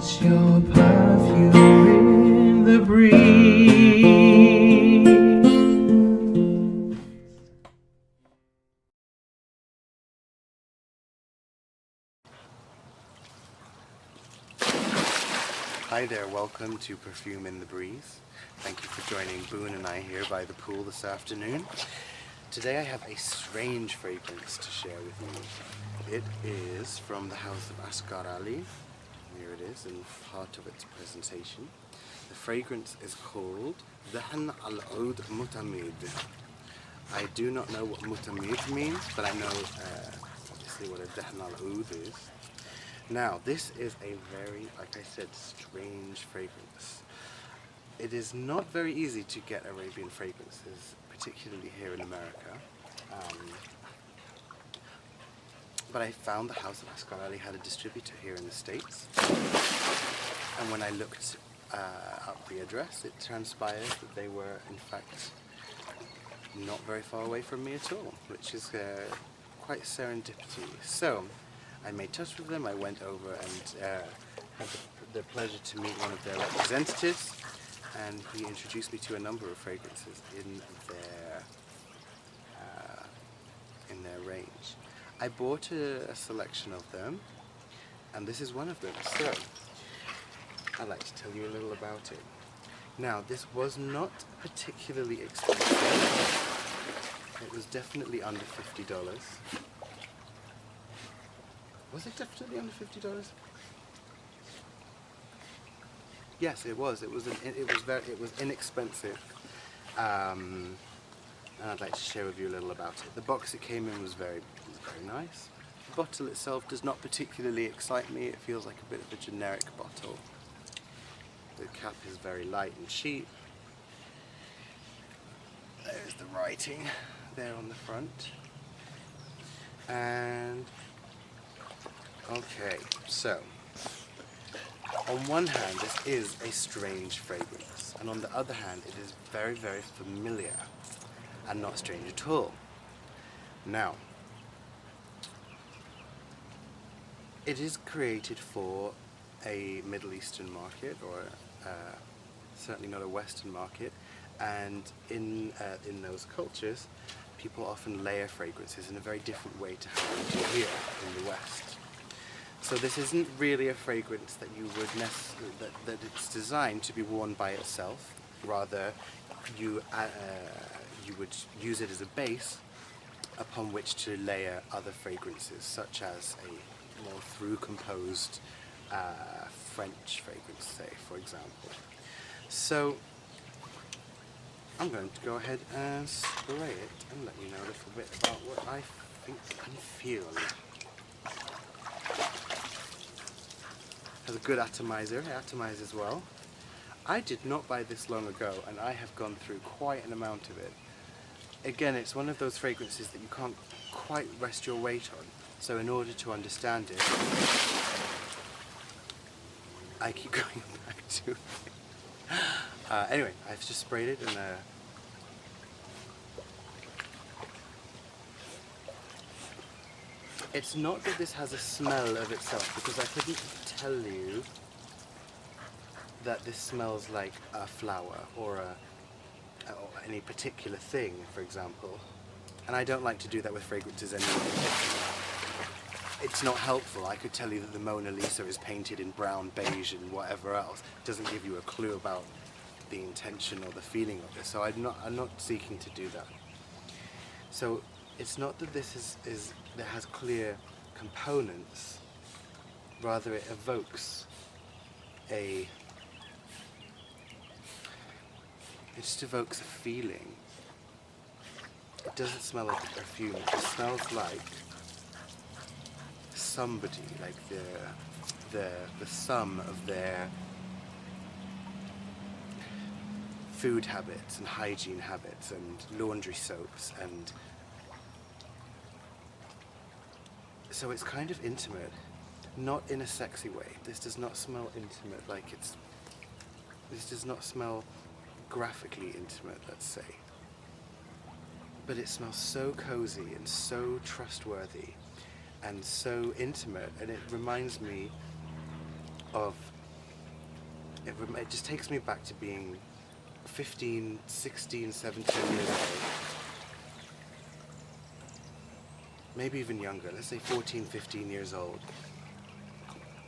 It's your perfume in the breeze. Hi there, welcome to Perfume in the Breeze. Thank you for joining Boone and I here by the pool this afternoon. Today I have a strange fragrance to share with you. It is from the house of Asgharali. Here it is in part of its presentation. The fragrance is called Dehn Al Oudh Mutamid. I do not know what Mutamid means, but I know obviously what a Dehn Al Oudh is. Now, this is a very, like I said, strange fragrance. It is not very easy to get Arabian fragrances, particularly here in America. But I found the house of Asgharali had a distributor here in the States. And when I looked up the address, it transpired that they were, in fact, not very far away from me at all, which is quite serendipity. So, I made touch with them. I went over and had the pleasure to meet one of their representatives, and he introduced me to a number of fragrances in their range. I bought a selection of them, and this is one of them. So, I'd like to tell you a little about it. Now, this was not particularly expensive. It was definitely under $50. Was it definitely under $50? Yes, it was. It was inexpensive, and I'd like to share with you a little about it. The box it came in was very nice. The bottle itself does not particularly excite me. It feels like a bit of a generic bottle. The cap is very light and cheap. There's the writing there on the front, and okay, so on one hand this is a strange fragrance, and on the other hand it is very, very familiar and not strange at all. Now, it is created for a Middle Eastern market, or certainly not a Western market, and in those cultures people often layer fragrances in a very different way to how we do here in the West. So this isn't really a fragrance that you would that it's designed to be worn by itself. Rather, you would use it as a base upon which to layer other fragrances, such as a more through-composed French fragrance, say, for example. So I'm going to go ahead and spray it and let you know a little bit about what I think and feel. Has a good atomizer, it atomizes well. I did not buy this long ago, and I have gone through quite an amount of it. Again, it's one of those fragrances that you can't quite rest your weight on, so in order to understand it, I keep going back to it. Anyway, I've just sprayed it, and it's not that this has a smell of itself, because I couldn't tell you that this smells like a flower or any particular thing, for example. And I don't like to do that with fragrances anyway. It's not helpful. I could tell you that the Mona Lisa is painted in brown, beige, and whatever else. It doesn't give you a clue about the intention or the feeling of this. So I'm not seeking to do that. So it's not that this that has clear components. Rather, it evokes it just evokes a feeling. It doesn't smell like a perfume. It smells like somebody, like the sum of their food habits and hygiene habits and laundry soaps, and so it's kind of intimate, not in a sexy way. This does not smell intimate this does not smell graphically intimate, let's say. But it smells so cozy and so trustworthy and so intimate, and it reminds me of it just takes me back to being 15, 16, 17 years old. Maybe even younger, let's say 14, 15 years old.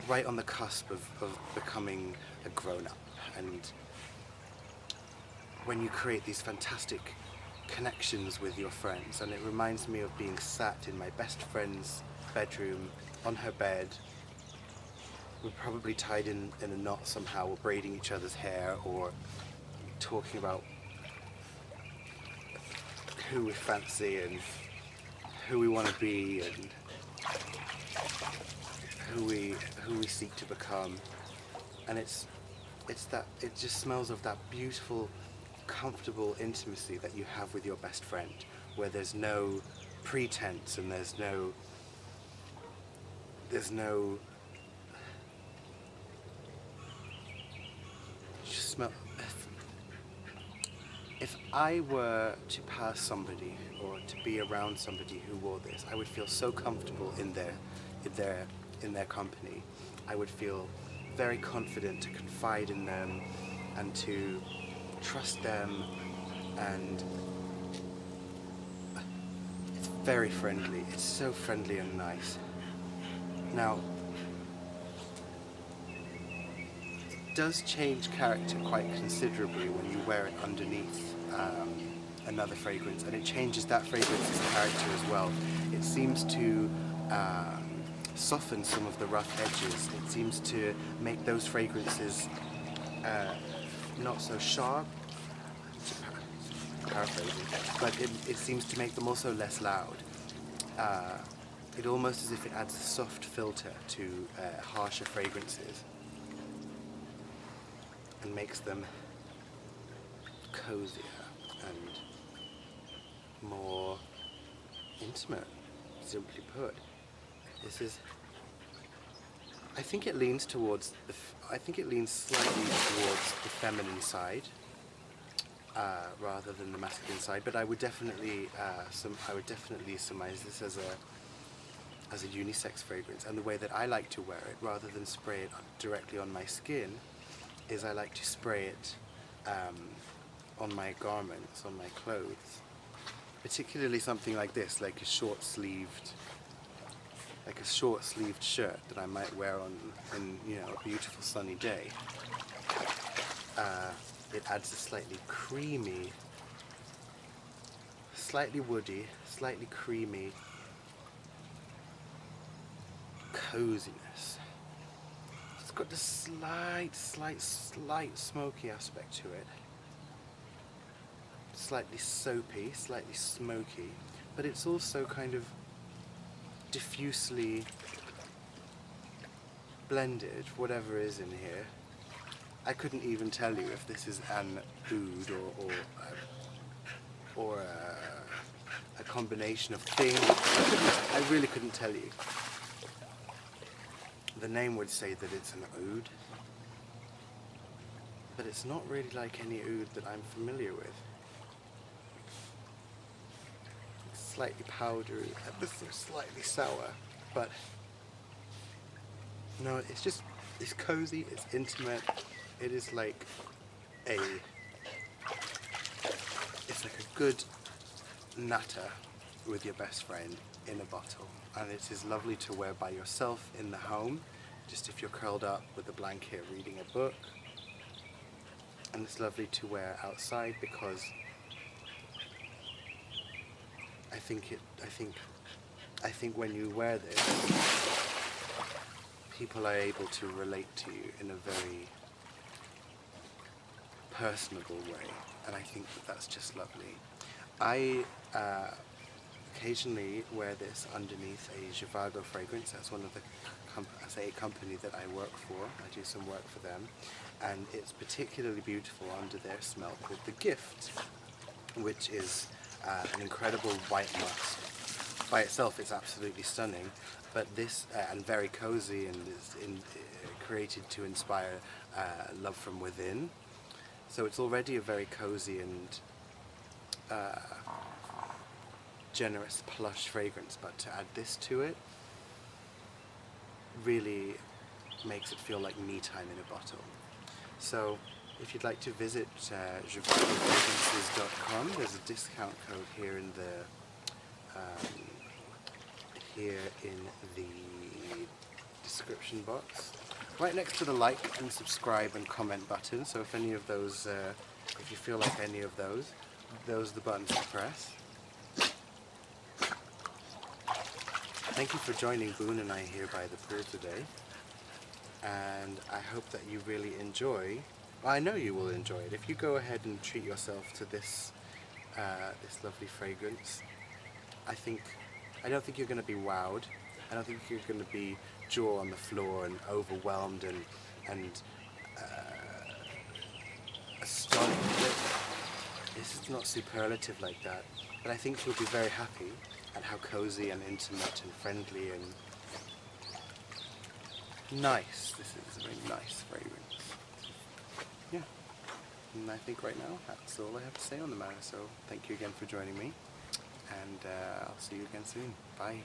Right on the cusp of becoming a grown-up. And when you create these fantastic connections with your friends, and it reminds me of being sat in my best friend's bedroom, on her bed. We're probably tied in a knot somehow, or braiding each other's hair, or talking about who we fancy and who we want to be and who we seek to become. And it's that, it just smells of that beautiful, comfortable intimacy that you have with your best friend, where there's no pretense and there's no just smell. If I were to pass somebody or to be around somebody who wore this, I would feel so comfortable in their company. I would feel very confident to confide in them and to trust them, and it's very friendly. It's so friendly and nice. Now, it does change character quite considerably when you wear it underneath another fragrance, and it changes that fragrance's character as well. It seems to soften some of the rough edges. It seems to make those fragrances not so sharp, paraphrasing, but it seems to make them also less loud. It almost as if it adds a soft filter to harsher fragrances and makes them cozier and more intimate, simply put. This is, I think it leans towards I think it leans slightly towards the feminine side rather than the masculine side, but I would definitely surmise this as a unisex fragrance. And the way that I like to wear it, rather than spray it directly on my skin, is I like to spray it on my garments, on my clothes. Particularly something like this, like a short-sleeved shirt that I might wear in a beautiful sunny day. It adds a slightly creamy, slightly woody, slightly creamy coziness. It's got this slight smoky aspect to it. Slightly soapy, slightly smoky, but it's also kind of diffusely blended, whatever is in here. I couldn't even tell you if this is an oud or a combination of things. I really couldn't tell you. The name would say that it's an oud, but it's not really like any oud that I'm familiar with. It's slightly powdery, ever so slightly sour, but no, it's cozy, it's intimate. It is like it's like a good natter with your best friend in a bottle, and it is lovely to wear by yourself in the home, just if you're curled up with a blanket reading a book. And it's lovely to wear outside because I think when you wear this, people are able to relate to you in a very personable way, and I think that that's just lovely. I occasionally wear this underneath a Zhivago fragrance. That's one of the a company that I work for. I do some work for them, and it's particularly beautiful under their smell called The Gift, which is an incredible white musk. By itself, it's absolutely stunning, but this and very cozy, and is created to inspire love from within. So it's already a very cozy and generous, plush fragrance, but to add this to it really makes it feel like me time in a bottle. So if you'd like to visit jevauxfragrances.com, there's a discount code here in the description box, right next to the like and subscribe and comment button. So if any of those, if you feel like any of those are the buttons to press. Thank you for joining Boone and I here by the pool today, and I hope that you really enjoy. Well, I know you will enjoy it if you go ahead and treat yourself to this this lovely fragrance. I don't think you're going to be wowed. I don't think you're going to be jaw on the floor and overwhelmed and astonished. This is not superlative like that, but I think you'll be very happy at how cozy and intimate and friendly and nice. This is a very nice fragrance. Yeah, and I think right now that's all I have to say on the matter. So thank you again for joining me, and I'll see you again soon. Bye.